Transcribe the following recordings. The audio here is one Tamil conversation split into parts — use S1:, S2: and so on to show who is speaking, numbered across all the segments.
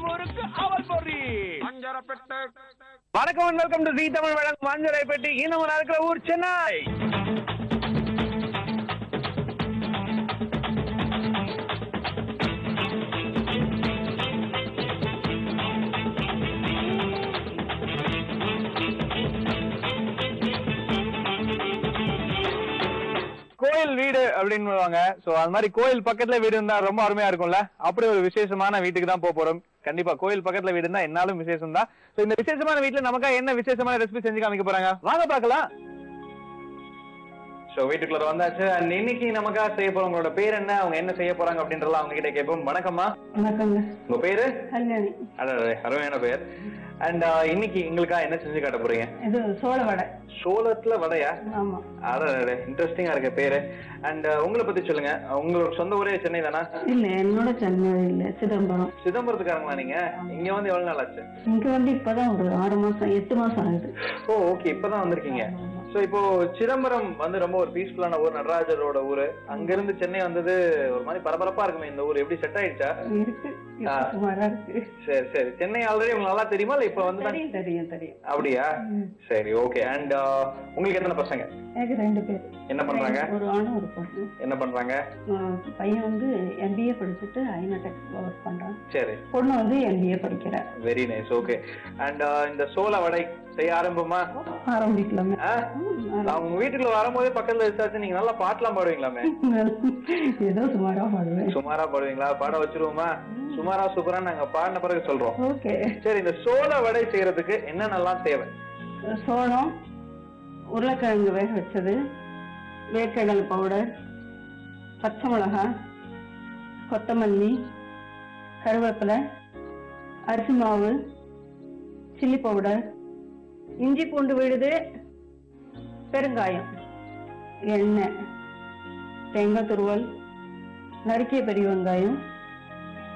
S1: ஊருக்கு அவல் பொறி அஞ்சரப்பட்டு. வணக்கம், வெல்கம் டு ஜீ தமிழ் வழங்கும் மஞ்சளை பெட்டி. இன்னும் இருக்கிற ஊர் சென்னை. கோயில் வீடு அப்படின்னு சோ அது மாதிரி கோயில் பக்கத்துல வீடு இருந்தா ரொம்ப அருமையா இருக்கும்ல. அப்படி ஒரு விசேஷமான வீட்டுக்கு தான் போறோம். கண்டிப்பா கோயில் பக்கத்துல வீடு இருந்தா என்னாலும் விசேஷம் தான். சோ இந்த விசேஷமான வீட்டுல நமக்கா என்ன விசேஷமான ரெசிபி செஞ்சு காமிக்க போறாங்க, வாங்க பாக்கலாம். சோ வீட்டுக்குள்ள வந்தாச்சு. அண்ட் இன்னைக்கு நமக்கா செய்ய போறவங்களோட பேர் என்ன, அவங்க என்ன செய்ய போறாங்க அப்படின்றலாம் அவங்க கிட்ட கேட்போம். வணக்கம்மா.
S2: வணக்கங்க.
S1: உங்க பேரு?
S2: கல்யாணி.
S1: அருமையான பேர். அண்ட் இன்னைக்கு எங்களுக்கா என்ன செஞ்சு காட்ட போறீங்க?
S2: இது சோள வடை.
S1: சோளத்துல வடையா?
S2: ஆமா.
S1: இன்ட்ரெஸ்டிங்கா இருக்க பேரு. அண்ட் உங்களை பத்தி சொல்லுங்க. உங்களோட சொந்த ஊரே சென்னை தானா?
S2: இல்ல, என்னோட சென்னை இல்ல, சிதம்பரம்.
S1: சிதம்பரத்துக்காரங்களா நீங்க? இங்க வந்து எவ்வளவு நாள் ஆச்சு?
S2: இங்க வந்து இப்பதான் ஒரு 6 மாசம் 8 மாசம் ஆகுது.
S1: ஓ ஓகே, இப்பதான் வந்திருக்கீங்க. சோ இப்போ சிதம்பரம் வந்து ரொம்ப ஒரு பீஸ்ஃபுல்லான ஊர், நடராஜரோட ஊரு. அங்க இருந்து சென்னை வந்தது ஒரு மாதிரி பரபரப்பா இருக்குமே இந்த ஊர். எப்படி செட் ஆயிடுச்சா?
S2: இருக்கு, சுமாரா இருக்கு.
S1: சரி சரி. சென்னை ஆல்ரெடி உங்களுக்கு நல்லா தெரியுமா இல்ல இப்ப வந்து?
S2: தெரியும் தெரியும்.
S1: அப்படியா? சரி ஓகே. அண்ட் உங்களுக்கு எத்தனை பசங்க?
S2: எனக்கு 2 பேர்.
S1: என்ன பண்றாங்க? ஒரு
S2: ஆணும் ஒரு பொண்ணு.
S1: என்ன பண்றாங்க?
S2: பையன் வந்து MBA படிச்சுட்டு ஐநாடெக்ஸ்ல ஒர்க் பண்றான்.
S1: சரி.
S2: பொண்ணு வந்து MBA படிக்கிறா.
S1: Very nice. ஓகே. அண்ட் இந்த சோள வடை செய்ய ஆரம்பமா?
S2: ஆரம்பிக்கலாமே.
S1: உங்க வீட்டுக்குள்ள வரும்போதே பக்கத்துல விசாரிச்சு நீங்க நல்லா பாட்டெல்லாம் பாடுவீங்களாமே?
S2: ஏதோ சுமாரா பாடுவேன்.
S1: சுமாரா பாடுவீங்களா? பாட வச்சிருவோமா? சுமாரா சூப்பரா நாங்க பாடின பிறகு சொல்றோம்.
S2: ஓகே.
S1: சரி, இந்த சோள வடை செய்யறதுக்கு என்னென்னலாம் தேவை?
S2: சோளம், உருளைக்கிழங்கு வேக வச்சது, வேர்க்கடலை பவுடர், பச்சை மிளகாய், கொத்தமல்லி, கருவேப்பிலை, அரிசி மாவு, சில்லி பவுடர், இஞ்சி பூண்டு விழுது, பெருங்காயம், எண்ணெய், தேங்காய் துருவல், நறுக்கிய பெரிய வெங்காயம்,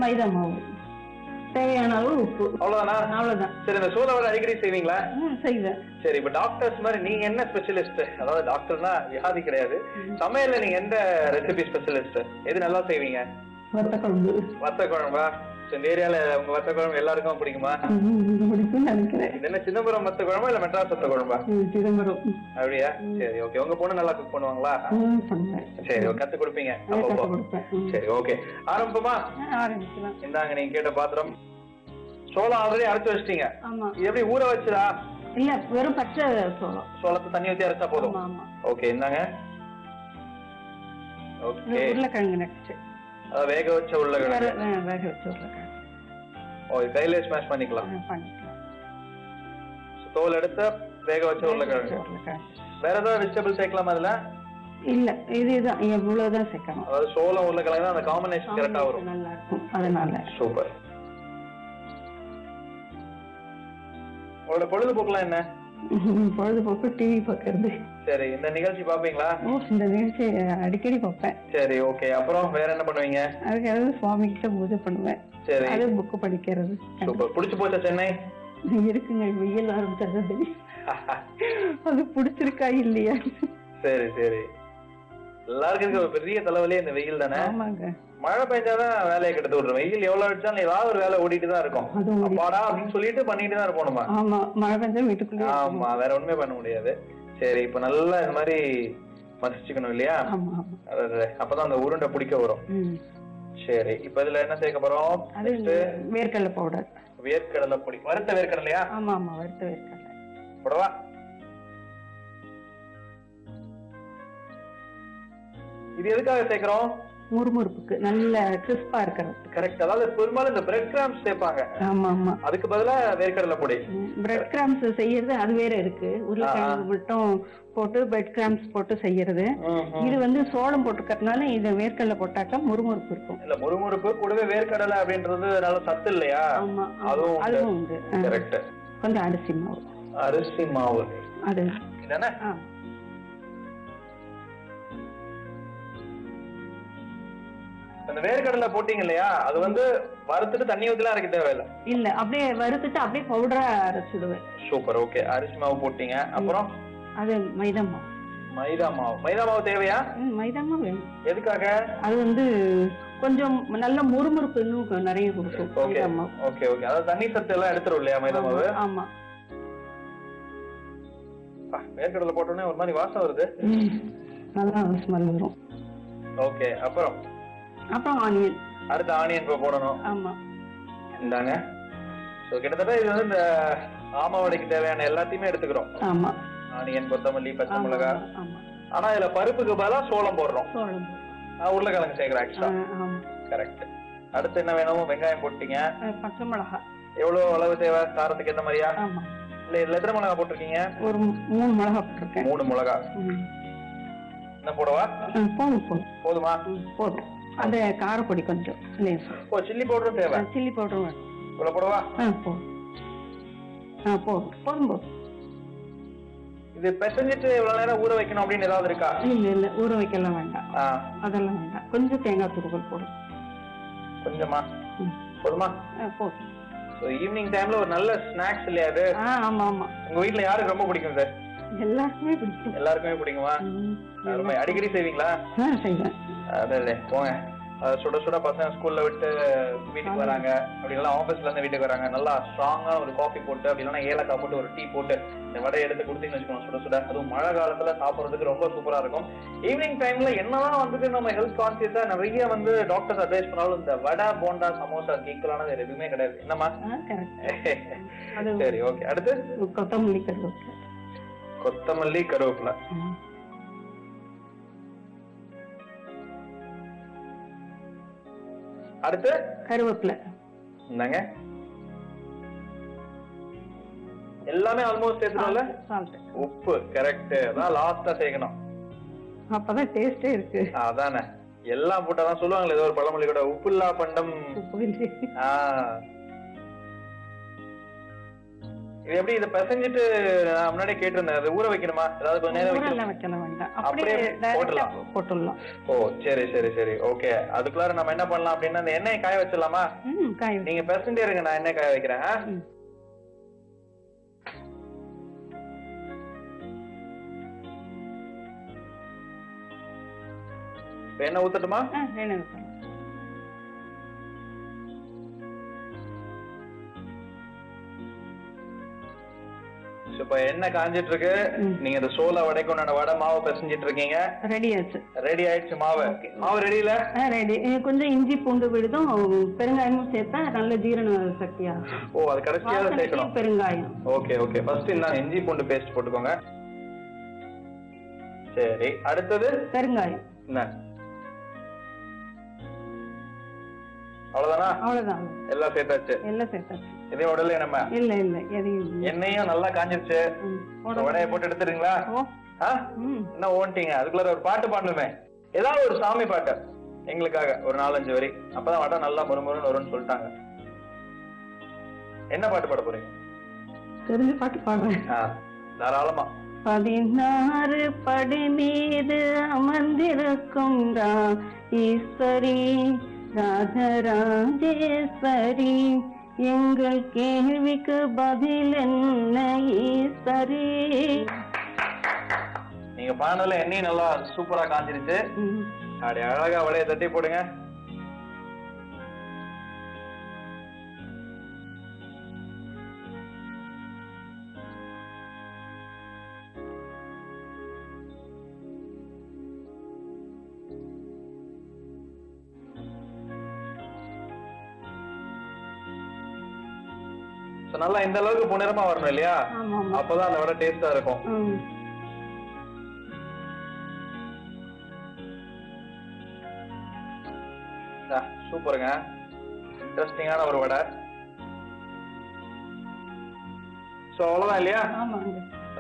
S2: மைதா மாவு, தேவையான அளவு உப்பு.
S1: அவ்வளவுதானா?
S2: அவ்வளவுதான்.
S1: சரி, இந்த சோள வடை அடிக்கடி செய்வீங்களா?
S2: செய்வேன்.
S1: சரி, இப்ப டாக்டர்ஸ் மாதிரி நீங்க என்ன ஸ்பெஷலிஸ்ட்? அதாவது டாக்டர்னா வியாதி கிடையாது, சமையல்ல நீங்க எந்த ரெசிபி ஸ்பெஷலிஸ்ட்? எது நல்லா செய்வீங்க?
S2: வத்த குழம்பு.
S1: வத்த குழம்பா? இந்த ஏரியால உங்க வத்த குழம்பு எல்லாருக்கும் பிடிக்குமா?
S2: பிடிக்கும் நினைக்கிறேன்.
S1: இது என்ன சிதம்பரம் வத்த குழம்பா இல்ல மெட்ராஸ் வத்த குழம்பா?
S2: சிதம்பரம்.
S1: அப்படியா? சரி ஓகே. உங்க பொண்ணு நல்லா குக் பண்ணுவாங்களா? சரி, கத்து கொடுப்பீங்க. சரி ஓகே, ஆரம்பமா?
S2: ஆரம்பிக்கலாம்.
S1: இந்தாங்க நீங்க கேட்ட பாத்திரம். சோளம் ஆல்ரெடி அரைச்சு வச்சிட்டீங்க. இது எப்படி ஊற வச்சுதா?
S2: இல்ல, வெறும் பச்சை சோளம்.
S1: சோளத்தை தண்ணி ஊத்தி அரைச்சா போதும். ஓகே, இந்தாங்க. ஓகே.
S2: உருளைக்கிழங்கு நெக்ஸ்ட்.
S1: அத வேக வச்ச உருளைக்கிழங்கு.
S2: வேக வச்ச உருளைக்கிழங்கு.
S1: ஓ, கையில ஸ்மாஷ் பண்ணிக்கலாம். தோல் எடுத்து வேக வச்ச உருளைக்கிழங்கு. வேற ஏதாவது வெஜிடபிள் சேர்க்கலாம் அதுல? இல்ல,
S2: இதுதான் எவ்வளவுதான் சேர்க்கணும்.
S1: அதாவது சோளம் உருளைக்கிழங்கு தான் அந்த காம்பினேஷன் கரெக்டா வரும்.
S2: நல்லா இருக்கும் அதனால.
S1: சூப்பர். உங்களோட பொழுதுபோக்குலாம் என்ன?
S2: பொழுதுபோக்கு டிவி பாக்குறது.
S1: சரி, இந்த நிகழ்ச்சி பாப்பீங்களா?
S2: இந்த நிகழ்ச்சி அடிக்கடி பார்ப்பேன்.
S1: சரி ஓகே. அப்புறம் வேற என்ன பண்ணுவீங்க?
S2: அதுக்காக சுவாமி கிட்ட பூஜை பண்ணுவேன்.
S1: சரி.
S2: அது புக் படிக்கிறது.
S1: சூப்பர். பிடிச்சு போச்சா சென்னை?
S2: இருக்குங்க, வெயில் ஆரம்பிச்சது. அது பிடிச்சிருக்கா இல்லையா?
S1: சரி சரி. எல்லாருக்கும் இருக்க ஒரு பெரிய தலைவலியே இந்த வெயில் தானே?
S2: ஆமாங்க.
S1: மழை பெய்ஞ்சாதான் வேலையை கெடுத்து விட்டுரும். வெயில் எவ்வளவு அடிச்சாலும் ஏதாவது ஒரு வேலை ஓடிட்டு தான் இருக்கும். அப்பாடா அப்படின்னு சொல்லிட்டு பண்ணிட்டு தான் இருப்போம் நம்ம.
S2: ஆமா, மழை பெஞ்சா வீட்டுக்குள்ளே.
S1: ஆமா, வேற ஒண்ணுமே பண்ண முடியாது. சரி, இப்ப நல்லா இந்த மாதிரி மசிச்சுக்கணும் இல்லையா? அப்பதான் அந்த உருண்டை பிடிக்க வரும். சரி, இப்ப இதுல என்ன சேர்க்க போறோம்?
S2: வேர்க்கடலை பவுடர்.
S1: வேர்க்கடலை பொடி. வறுத்த வேர்க்கடலையா?
S2: ஆமா ஆமா, வறுத்த வேர்க்கடலை
S1: போடவா? இது எதுக்காக சேர்க்கிறோம்?
S2: முறுமுறுப்புக்கு, நல்ல கிறிஸ்பா இருக்கிறது.
S1: கரெக்ட். அதாவது பெரும்பாலும் இந்த பிரெட் கிராம்ஸ் சேர்ப்பாங்க.
S2: ஆமா ஆமா.
S1: அதுக்கு பதிலா வேர்க்கடலை பொடி.
S2: பிரெட் கிராம்ஸ் செய்யறது அது வேற இருக்கு. உருளைக்கிழங்கு மட்டும் போட்டு பிரெட் கிராம்ஸ் போட்டு செய்யறது. இது வந்து சோளம் போட்டுக்கிறதுனால இது வேர்க்கடலை போட்டாக்கா முறுமுறுப்பு இருக்கும்.
S1: இல்ல, முறுமுறுப்பு கூடவே வேர்க்கடலை அப்படின்றது நல்ல சத்து இல்லையா?
S2: ஆமா,
S1: அதுவும் உண்டு. கரெக்ட்.
S2: கொஞ்சம் அரிசி மாவு.
S1: அரிசி மாவு
S2: அது
S1: இதானே? அந்த வேர்க்கடலை போட்டீங்க இல்லையா, அது வந்து வறுத்துட்டு தண்ணி ஊத்திலாம் அரைக்க தேவையில்லை.
S2: இல்ல, அப்படியே வறுத்துட்டு அப்படியே பவுடரா அரைச்சிடுவேன்.
S1: சூப்பர். ஓகே. அரிசி மாவு போட்டீங்க. அப்புறம்
S2: அது மைதா மாவு.
S1: மைதா மாவு. மைதா மாவு தேவையா?
S2: மைதா மாவு வேணும்.
S1: எதுக்காக?
S2: அது வந்து கொஞ்சம் நல்ல முறுமுறுப்பு இன்னும் நிறைய கொடுக்கும்
S1: ஓகே
S2: மைதா மாவு.
S1: Okay okay. அதாவது தண்ணி சத்து எல்லாம் எடுத்துரும் இல்லையா மைதா மாவு?
S2: ஆமா.
S1: வேர்க்கடலை போட்டோன்னே ஒரு மாதிரி வாசம் வருது.
S2: நல்லா ஸ்மெல் வரும்.
S1: ஓகே. அப்புறம்
S2: ஆனியன்.
S1: அடுத்து ஆனியன் போடணும்.
S2: ஆமா.
S1: இந்தாங்க. சோ கிட்டத்தட்ட இது வந்து இந்த ஆமாவடைக்கு தேவையான எல்லாத்தையுமே எடுத்துக்கிறோம்.
S2: ஆமா.
S1: ஆனியன், கொத்தமல்லி, பச்சை மிளகாய்.
S2: ஆமா.
S1: ஆனா இதுல பருப்புக்கு பதிலா சோளம் போடுறோம்.
S2: சோளம்.
S1: உருளைக்கிழங்கு சேர்க்கிறோம் எக்ஸ்ட்ரா.
S2: ஆமா.
S1: கரெக்ட். அடுத்து என்ன வேணும்? வெங்காயம் போட்டீங்க.
S2: பச்சை மிளகாய்.
S1: எவ்வளவு அளவு தேவை? காரத்துக்கு ஏத்த மாதிரியா?
S2: ஆமா.
S1: இல்ல இதுல எத்தனை மிளகாய் போட்டிருக்கீங்க?
S2: ஒரு 3 மிளகாய் போட்டிருக்கேன்.
S1: 3 மிளகாய். என்ன போடவா? போதுமா?
S2: போதும். அந்த காரப்பொடி கொஞ்சம் லேசா.
S1: ஓ சில்லி பவுடரும் தேவை?
S2: சில்லி பவுடரும் வேணும்.
S1: இவ்வளவு போடவா?
S2: போதும். போதும்.
S1: இது பிசைஞ்சிட்டு எவ்வளவு நேரம் ஊற வைக்கணும் அப்படின்னு ஏதாவது இருக்கா?
S2: இல்ல ஊற வைக்கலாம் வேண்டாம். அதெல்லாம் வேண்டாம். கொஞ்சம் தேங்காய் துருவல் போடும்.
S1: கொஞ்சமா? போதுமா?
S2: போதும்.
S1: ஈவினிங் டைம்ல ஒரு நல்ல ஸ்நாக்ஸ் இல்லையா அது?
S2: ஆமா ஆமா.
S1: உங்க வீட்ல யாருக்கு ரொம்ப பிடிக்கும் சார்?
S2: எல்லாருக்குமே பிடிக்கும்.
S1: எல்லாருக்குமே பிடிக்குமா? அடிக்கடி செய்வீங்களா?
S2: செய்வேன்.
S1: அదే போங்க. சுட சுட பசங்க ஸ்கூல்ல விட்டு வீட்டுக்கு வராங்க, அப்படி இல்லைன்னா ஆபீஸ்ல இருந்து வீட்டுக்கு வராங்க, நல்லா ஸ்ட்ராங்கா ஒரு காஃபி போட்டு அப்படி இல்லைன்னா ஏலக்காய் போட்டு ஒரு டீ போட்டு இந்த வடையை எடுத்து கொடுத்தீங்கன்னு வச்சுக்கோங்க சுட சுட. அதுவும் மழை காலத்துல சாப்பிடுறதுக்கு ரொம்ப சூப்பரா இருக்கும். ஈவினிங் டைம்ல என்னதான் வந்துட்டு நம்ம ஹெல்த் கான்சியஸா நிறைய வந்து டாக்டர்ஸ் அட்வைஸ் பண்ணாலும் இந்த வடை, போண்டா, சமோசா ஈக்குவலானது எதுவுமே கிடையாது. என்னமா? சரி ஓகே. அடுத்து
S2: கொத்தமல்லி கருவேப்பிலை.
S1: கொத்தமல்லி கருவேப்பிலை. அடுத்து கருவேப்பிலை. இந்தாங்க. எல்லாமே ஆல்மோஸ்ட் சேர்த்துறோம்ல. உப்பு கரெக்ட். அதான் லாஸ்டா சேர்க்கணும்.
S2: அப்பதான் டேஸ்டே இருக்கு.
S1: அதானே. எல்லாம் போட்டாதான் சொல்லுவாங்களே ஏதோ ஒரு பழமொழி கூட, உப்பு இல்லா பண்டம். இது எப்படி இத பிசைஞ்சிட்டு நான் முன்னாடியே கேட்டிருந்தேன், அது ஊற வைக்கணுமா? ஏதாவது கொஞ்ச நேரம்
S2: வைக்க வேண்டாம், அப்படியே போட்டுடலாம்.
S1: ஓ சரி சரி சரி ஓகே. அதுக்குள்ளார நம்ம என்ன பண்ணலாம் அப்படின்னா அந்த எண்ணெயை காய வச்சிடலாமா? நீங்க பிசைஞ்சே இருங்க, நான் எண்ணெய் காய வைக்கிறேன். எண்ணெய் ஊத்தட்டுமா? இப்ப எண்ணெய் காஞ்சிட்டு இருக்கு. நீங்க இந்த சோள வடைக்கு உண்டான வடை மாவு பிசைஞ்சிட்டு இருக்கீங்க. ரெடி ஆயிடுச்சு. ரெடி ஆயிடுச்சு மாவு. மாவு ரெடி இல்ல? ரெடி. கொஞ்சம் இஞ்சி பூண்டு விழுதும் பெருங்காயமும் சேர்த்தா நல்ல ஜீரண சக்தியா. ஓ அது கடைசியா சேர்க்கணும் பெருங்காயம். Okay okay. ஃபர்ஸ்ட் இந்த இஞ்சி பூண்டு பேஸ்ட் போட்டுக்கோங்க. சரி அடுத்தது பெருங்காயம். என்ன அவ்வளவுதானா? அவ்வளவுதான். எல்லாம் சேர்த்தாச்சு. எல்லாம் சேர்த்தாச்சு. இதே உடல நம்ம இல்ல இல்ல எதையும். எண்ணெயும் நல்லா காஞ்சிருச்சு. வடையை போட்டு எடுத்துறீங்களா? என்ன ஓன்ட்டீங்க? அதுக்குள்ள ஒரு பாட்டு பாடணுமே, ஏதாவது ஒரு சாமி பாட்டு எங்களுக்காக ஒரு 4-5 வரி. அப்பதான் வடை நல்லா முறுமுறுன்னு வரும்னு சொல்லிட்டாங்க. என்ன பாட்டு பாட போறீங்க? தெரிஞ்ச பாட்டு பாடுறேன். தாராளமா. 16 படி மீது அமர்ந்திருக்கும் ஈஸ்வரி ராஜராஜேஸ்வரி, எங்கள் கேள்விக்கு பதில் என்ன ஈஸ்வரி. நீங்க பாடல எண்ணெய் நல்லா சூப்பரா காஞ்சிருச்சு. அப்படி அழகா வடையை தட்டி போடுங்க. நல்லா இந்த அளவுக்கு பொன்னிறமா வரணும் இல்லையா? அப்பதான் அந்த வடை டேஸ்டா இருக்கும். சூப்பருங்க. இன்ட்ரெஸ்டிங்கான ஒரு வடை. சோ அவ்வளவுதான் இல்லையா?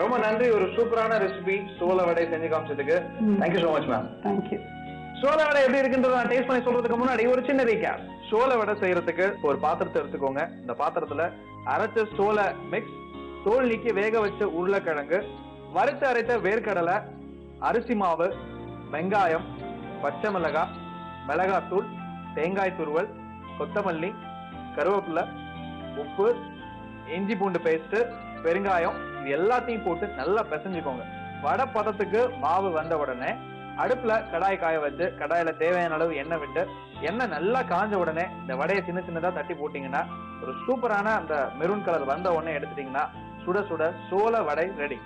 S1: ரொம்ப நன்றி. ஒரு சூப்பரான ரெசிபி சோள வடை செஞ்சு காமிச்சதுக்கு thank you so much ma'am. Thank you. சோள வடை எப்படி இருக்குன்றத நான் டேஸ்ட் பண்ணி சொல்றதுக்கு முன்னாடி ஒரு சின்ன ரீகேப். சோள வடை செய்யறதுக்கு ஒரு பாத்திரத்தை எடுத்துக்கோங்க. இந்த பாத்திரத்துல அரைச்ச சோள மிக்ஸ், தோல் நீக்கி வேக வச்ச உருளைக்கிழங்கு, வறுத்து அரைத்த வேர்க்கடலை, அரிசி மாவு, வெங்காயம், பச்சை மிளகாய், மிளகாத்தூள், தேங்காய் துருவல், கொத்தமல்லி, கருவேப்பிலை, உப்பு, இஞ்சி பூண்டு பேஸ்ட், பெருங்காயம், இது எல்லாத்தையும் போட்டு நல்லா பிசைஞ்சுக்கோங்க. வடை பதத்துக்கு மாவு வந்த உடனே அடுப்புல கடாய் காய வச்சு கடாயில தேவையான அளவு எண்ணெய் விட்டு எண்ணெய் நல்லா காஞ்ச உடனே இந்த வடையை சின்ன சின்னதா தட்டி போட்டீங்கன்னா ஒரு சூப்பரான அந்த மெரூன் கலர் வந்த உடனே எடுத்துட்டீங்கன்னா சுட சுட சோள வடை ரெடி.